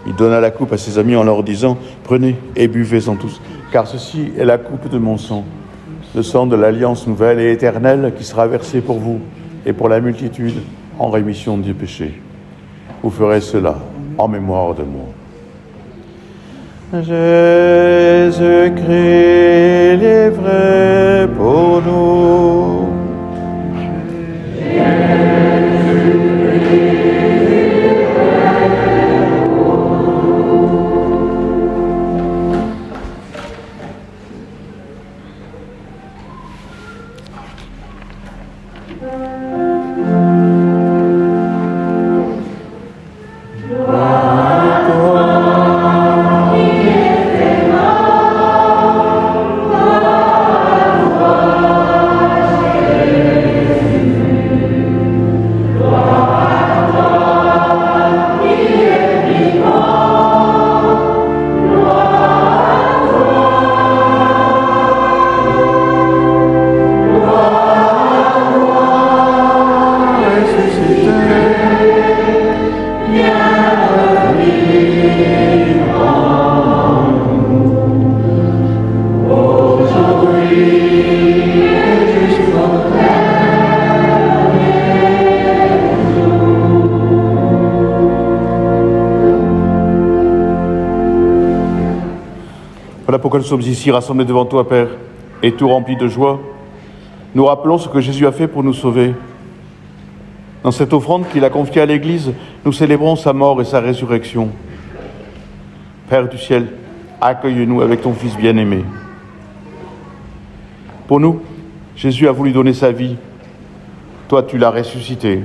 S10: Il donna la coupe à ses amis en leur disant « Prenez et buvez-en tous, car ceci est la coupe de mon sang, le sang de l'alliance nouvelle et éternelle qui sera versé pour vous et pour la multitude en rémission des péchés. Vous ferez cela en mémoire de moi. » Jésus-Christ livré pour nous.
S5: Gloire
S10: que nous sommes ici rassemblés devant toi, Père, et tout remplis de joie, nous rappelons ce que Jésus a fait pour nous sauver. Dans cette offrande qu'il a confiée à l'Église, nous célébrons sa mort et sa résurrection. Père du ciel, accueille-nous avec ton Fils bien-aimé. Pour nous, Jésus a voulu donner sa vie. Toi, tu l'as ressuscité.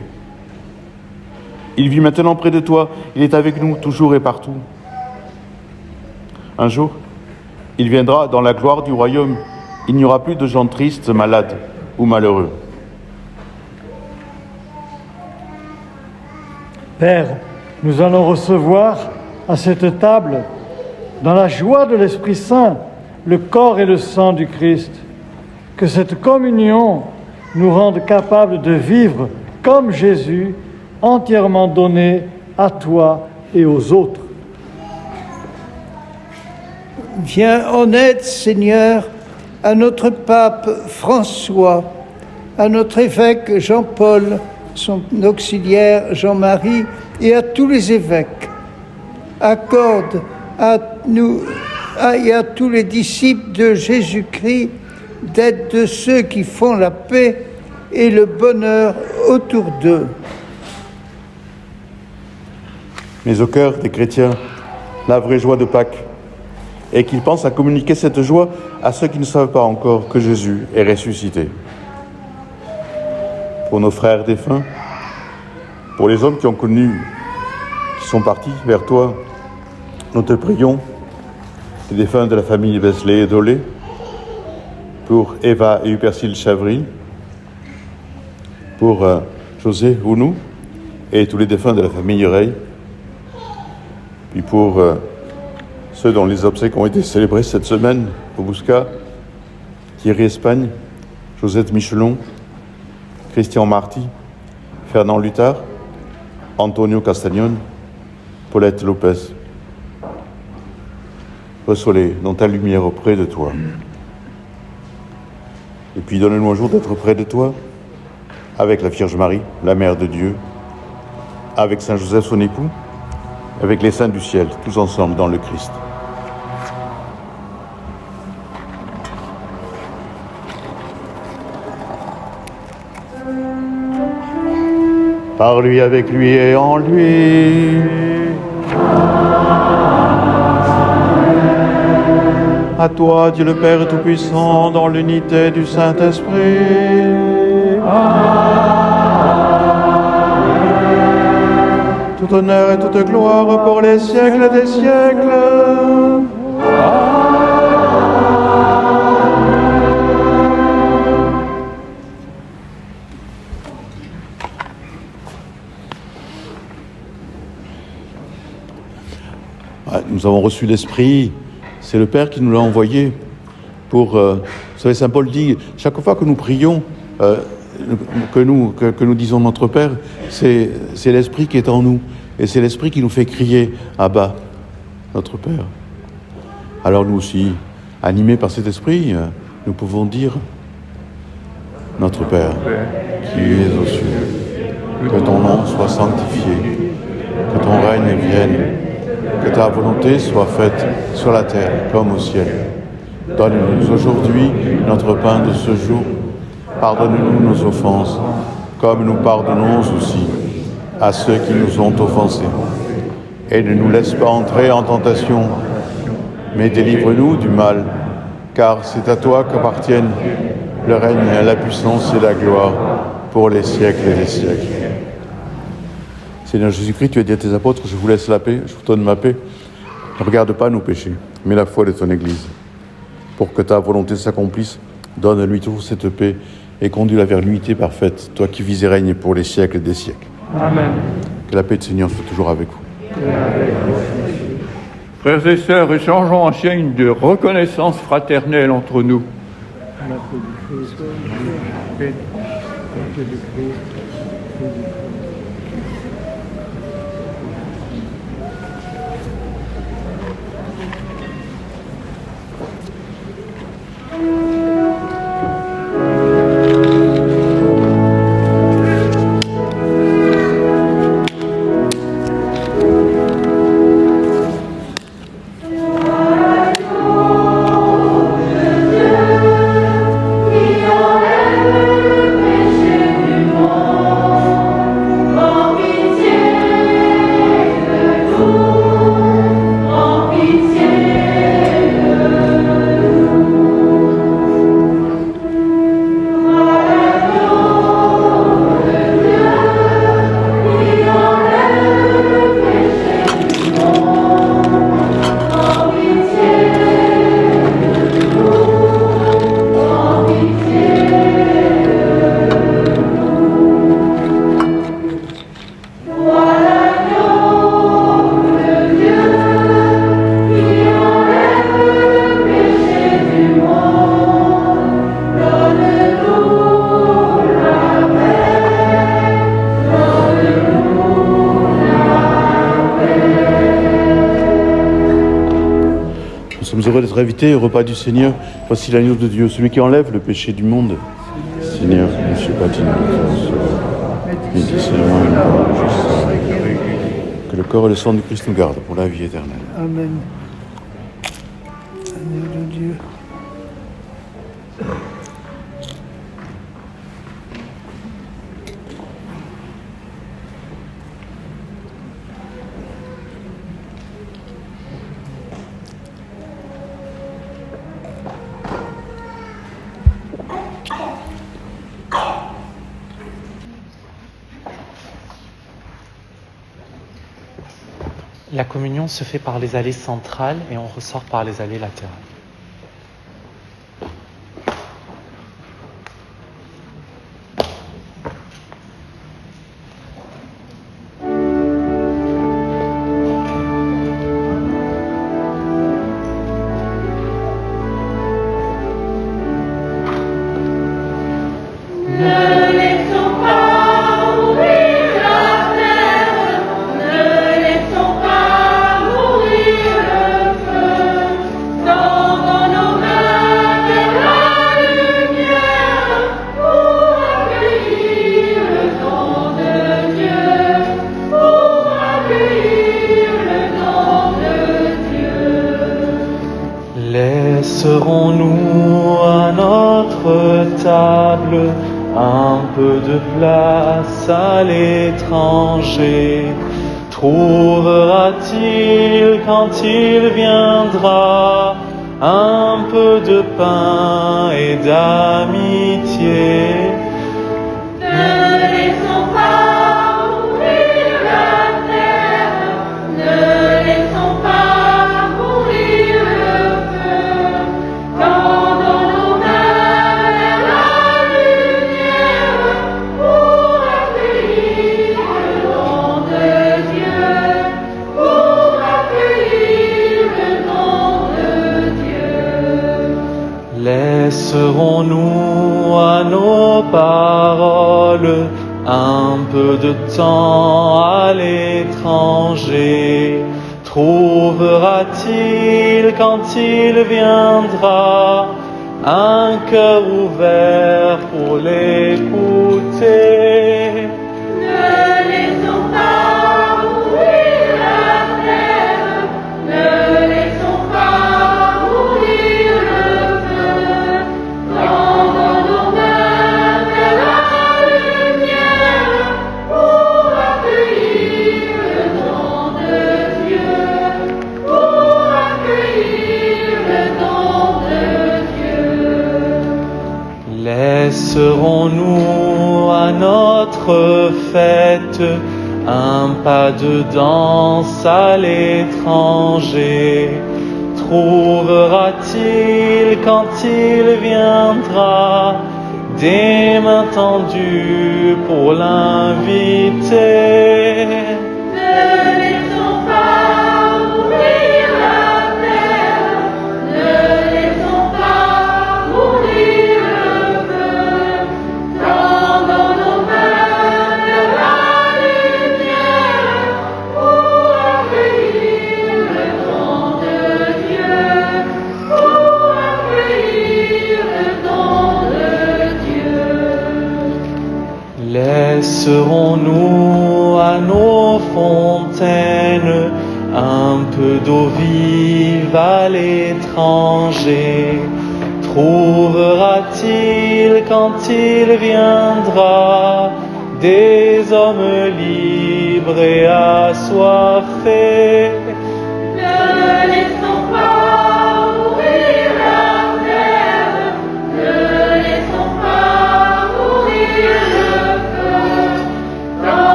S10: Il vit maintenant près de toi. Il est avec nous toujours et partout. Un jour, il viendra dans la gloire du royaume. Il n'y aura plus de gens tristes, malades ou malheureux.
S14: Père, nous allons recevoir à cette table, dans la joie de l'Esprit Saint, le corps et le sang du Christ. Que cette communion nous rende capables de vivre comme Jésus, entièrement donné à toi et aux autres.
S15: Viens en aide, Seigneur, à notre pape François, à notre évêque Jean-Paul, son auxiliaire Jean-Marie et à tous les évêques. Accorde à nous et à tous les disciples de Jésus-Christ d'être de ceux qui font la paix et le bonheur autour d'eux.
S10: Mais au cœur des chrétiens, la vraie joie de Pâques, et qu'ils pensent à communiquer cette joie à ceux qui ne savent pas encore que Jésus est ressuscité. Pour nos frères défunts, pour les hommes qui ont connu, qui sont partis vers toi, nous te prions, les défunts de la famille Besley et Dolé, pour Eva et Upercile Chavry, pour José Hounou et tous les défunts de la famille Rey, puis pour ceux dont les obsèques ont été célébrées cette semaine, Bousca, Thierry Espagne, Josette Michelon, Christian Marty, Fernand Luttard, Antonio Castagnon, Paulette Lopez. Reçois-les dans ta lumière auprès de toi. Et puis donne-nous un jour d'être près de toi, avec la Vierge Marie, la Mère de Dieu, avec Saint Joseph son époux, avec les saints du ciel, tous ensemble dans le Christ. Par lui, avec lui et en lui. À toi, Dieu le Père Tout-Puissant, dans l'unité du Saint-Esprit. Tout honneur et toute gloire pour les siècles des siècles. Nous avons reçu l'Esprit, c'est le Père qui nous l'a envoyé pour... vous savez, Saint Paul dit, chaque fois que nous prions, que nous disons notre Père, c'est l'Esprit qui est en nous. Et c'est l'Esprit qui nous fait crier « Abba, notre Père ». Alors nous aussi, animés par cet Esprit, nous pouvons dire « Notre Père, qui es aux cieux, que ton nom soit sanctifié, que ton règne vienne, que ta volonté soit faite sur la terre comme au ciel. Donne-nous aujourd'hui notre pain de ce jour. Pardonne-nous nos offenses, comme nous pardonnons aussi à ceux qui nous ont offensés. Et ne nous laisse pas entrer en tentation, mais délivre-nous du mal, car c'est à toi qu'appartiennent le règne, la puissance et la gloire pour les siècles et les siècles. Seigneur Jésus-Christ, tu as dit à tes apôtres, je vous laisse la paix, je vous donne ma paix. Ne regarde pas nos péchés, mais la foi de ton Église. Pour que ta volonté s'accomplisse, donne-lui toujours cette paix et conduis-la vers l'unité parfaite, toi qui vis et règnes pour les siècles des siècles. Amen. Que la paix du Seigneur soit toujours avec vous.
S9: Frères et sœurs, échangeons un signe de reconnaissance fraternelle entre nous.
S16: Soyez heureux d'être invités au repas du Seigneur. Voici l'agneau de Dieu, celui qui enlève le péché du monde. Seigneur, ne suis pas digne mais dis-moi une parole juste. Que le corps et le sang du Christ nous gardent pour la vie éternelle.
S15: Amen. Agneau de Dieu.
S1: La communion se fait par les allées centrales et on ressort par les allées latérales. Laisserons-nous à notre table un peu de place à l'étranger? Trouvera-t-il quand il viendra un peu de pain et d'amitié? Laisserons-nous à nos paroles un peu de temps à l'étranger? Trouvera-t-il quand il viendra un cœur ouvert pour l'écouter? Laisserons-nous à notre fête un pas de danse à l'étranger? Trouvera-t-il quand il viendra des mains tendues pour l'inviter? Laisserons-nous à nos fontaines un peu d'eau vive à l'étranger? Trouvera-t-il quand il viendra des hommes libres et assoiffés?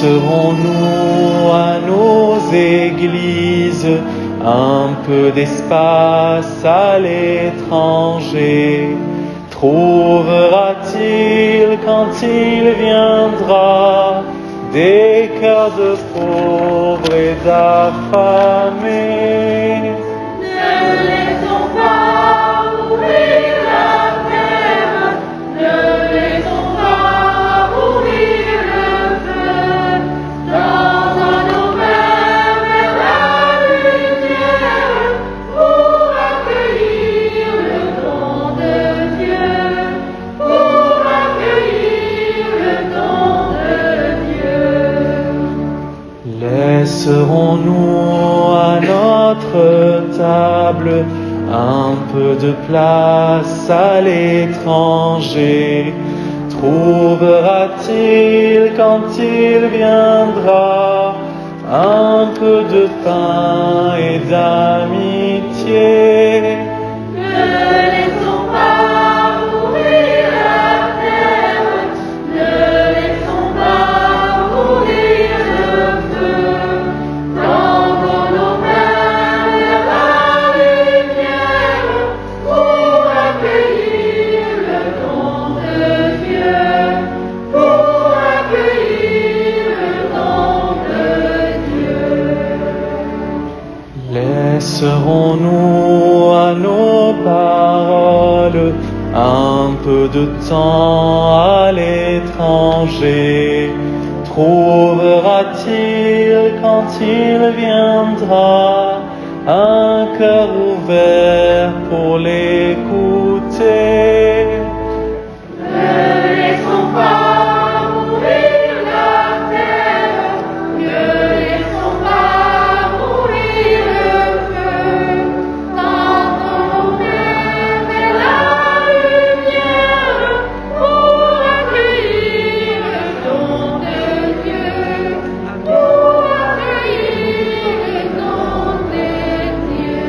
S1: Laisserons-nous à nos églises un peu d'espace à l'étranger? Trouvera-t-il quand il viendra des cœurs de pauvres et d'affamés? Laisserons-nous à notre table un peu de place à l'étranger? Trouvera-t-il quand il viendra un peu de pain et d'amitié?
S5: Ne laissons pas mourir la terre, ne laissons pas mourir le feu. Tendons nos mains vers la lumière pour accueillir le don de Dieu, pour accueillir le don de Dieu.
S1: Laisserons-nous à nos paroles un peu de temps à l'étranger? Trouvera-t-il quand il viendra un cœur ouvert pour l'écouter?
S5: Ne laissons pas mourir la terre, ne laissons pas mourir le feu. Tendons nos mains vers la lumière pour accueillir le don de Dieu, pour accueillir le don de Dieu.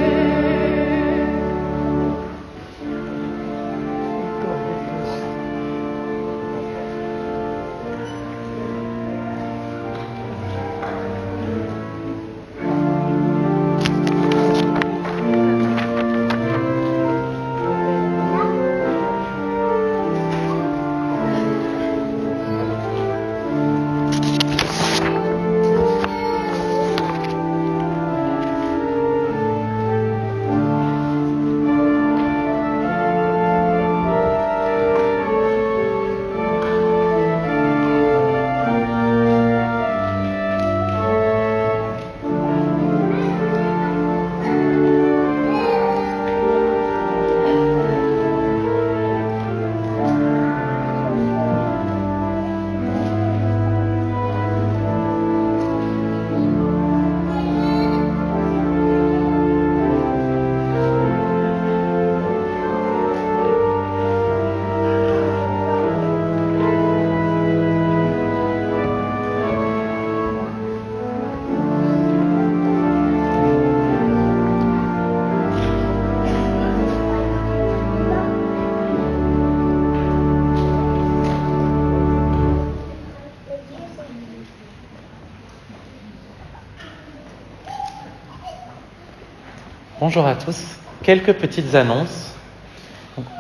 S1: Bonjour à tous. Quelques petites annonces.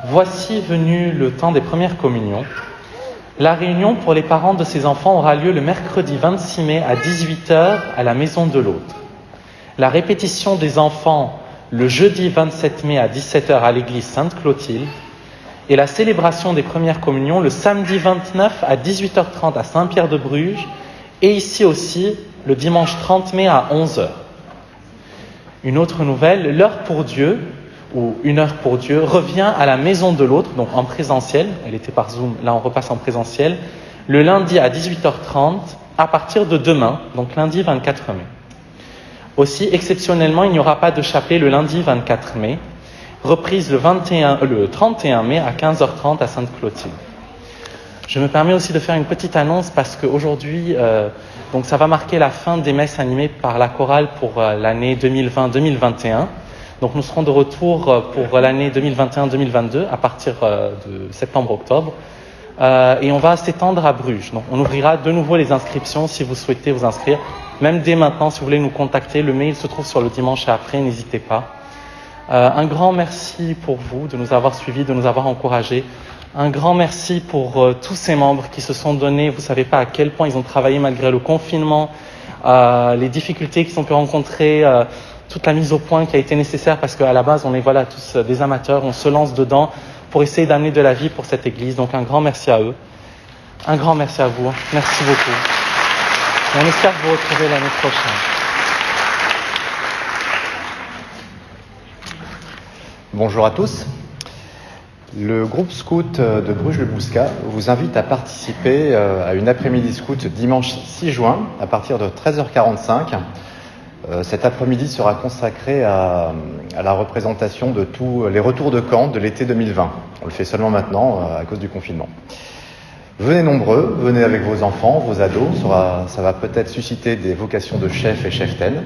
S1: Voici venu le temps des premières communions. La réunion pour les parents de ces enfants aura lieu le mercredi 26 mai à 18h à la Maison de l'Hôte. La répétition des enfants le jeudi 27 mai à 17h à l'église Sainte-Clotilde et la célébration des premières communions le samedi 29 à 18h30 à Saint-Pierre-de-Bruges et ici aussi le dimanche 30 mai à 11h. Une autre nouvelle, l'heure pour Dieu, ou une heure pour Dieu, revient à la Maison de l'Autre, donc en présentiel, elle était par Zoom, là on repasse en présentiel, le lundi à 18h30, à partir de demain, donc lundi 24 mai. Aussi, exceptionnellement, il n'y aura pas de chapelet le lundi 24 mai, reprise le 31 mai à 15h30 à Sainte-Clotilde. Je me permets aussi de faire une petite annonce parce qu'aujourd'hui, donc ça va marquer la fin des messes animées par la chorale pour l'année 2020-2021. Donc nous serons de retour pour l'année 2021-2022 à partir de septembre-octobre. Et on va s'étendre à Bruges. Donc on ouvrira de nouveau les inscriptions si vous souhaitez vous inscrire. Même dès maintenant, si vous voulez nous contacter, le mail se trouve sur le dimanche et après, n'hésitez pas. Un grand merci pour vous de nous avoir suivis, de nous avoir encouragés. Un grand merci pour tous ces membres qui se sont donnés. Vous ne savez pas à quel point ils ont travaillé malgré le confinement, les difficultés qu'ils ont pu rencontrer, toute la mise au point qui a été nécessaire parce qu'à la base, on est tous des amateurs, on se lance dedans pour essayer d'amener de la vie pour cette église. Donc un grand merci à eux. Un grand merci à vous. Merci beaucoup. Et on espère vous retrouver l'année prochaine.
S17: Bonjour à tous. Le groupe scout de Bruges-le-Bouscat vous invite à participer à une après-midi scout dimanche 6 juin à partir de 13h45. Cet après-midi sera consacré à la représentation de tous les retours de camp de l'été 2020. On le fait seulement maintenant à cause du confinement. Venez nombreux, venez avec vos enfants, vos ados. Ça va peut-être susciter des vocations de chef et cheftaine.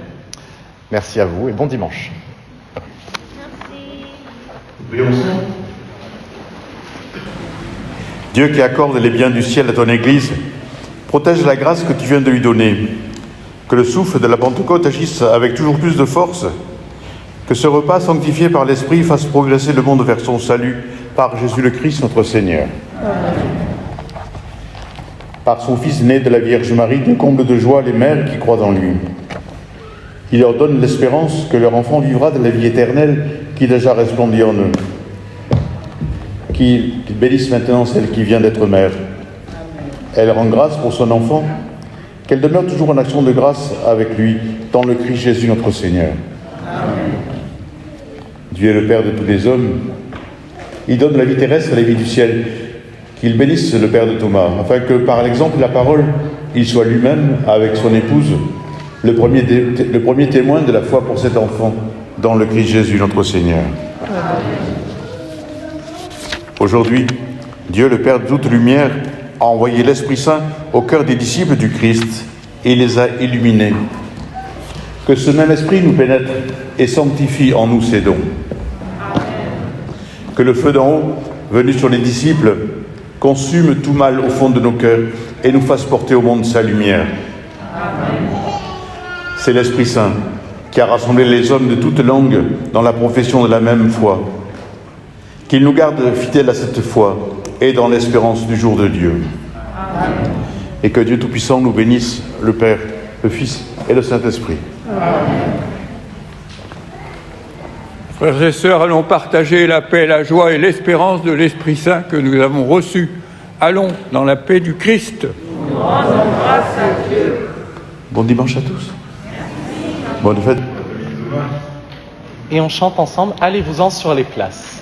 S17: Merci à vous et bon dimanche.
S10: Dieu qui accorde les biens du ciel à ton Église, protège la grâce que tu viens de lui donner. Que le souffle de la Pentecôte agisse avec toujours plus de force. Que ce repas sanctifié par l'Esprit fasse progresser le monde vers son salut par Jésus le Christ notre Seigneur. Par son Fils né de la Vierge Marie, de comble de joie les mères qui croient en lui. Il leur donne l'espérance que leur enfant vivra de la vie éternelle qui déjà resplendit en eux. Qu'il bénisse maintenant celle qui vient d'être mère. Elle rend grâce pour son enfant, qu'elle demeure toujours en action de grâce avec lui, dans le Christ Jésus notre Seigneur. Amen. Dieu est le Père de tous les hommes. Il donne la vie terrestre et la vie du ciel. Qu'il bénisse le Père de Thomas, afin que par l'exemple de la parole, il soit lui-même, avec son épouse, le premier témoin de la foi pour cet enfant, dans le Christ Jésus notre Seigneur. Amen. Aujourd'hui, Dieu, le Père de toute lumière, a envoyé l'Esprit Saint au cœur des disciples du Christ et les a illuminés. Que ce même Esprit nous pénètre et sanctifie en nous ses dons. Que le feu d'en haut, venu sur les disciples, consume tout mal au fond de nos cœurs et nous fasse porter au monde sa lumière. C'est l'Esprit Saint qui a rassemblé les hommes de toutes langues dans la profession de la même foi. Qu'il nous garde fidèles à cette foi et dans l'espérance du jour de Dieu. Amen. Et que Dieu Tout-Puissant nous bénisse, le Père, le Fils et le Saint-Esprit. Amen.
S9: Frères et sœurs, allons partager la paix, la joie et l'espérance de l'Esprit Saint que nous avons reçu. Allons dans la paix du Christ.
S5: Nous rendons grâce à Dieu.
S10: Bon dimanche à tous. Bonne fête.
S1: Et on chante ensemble, allez-vous-en sur les places.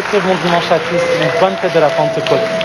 S1: Très bon dimanche à tous, une bonne fête de la Pentecôte.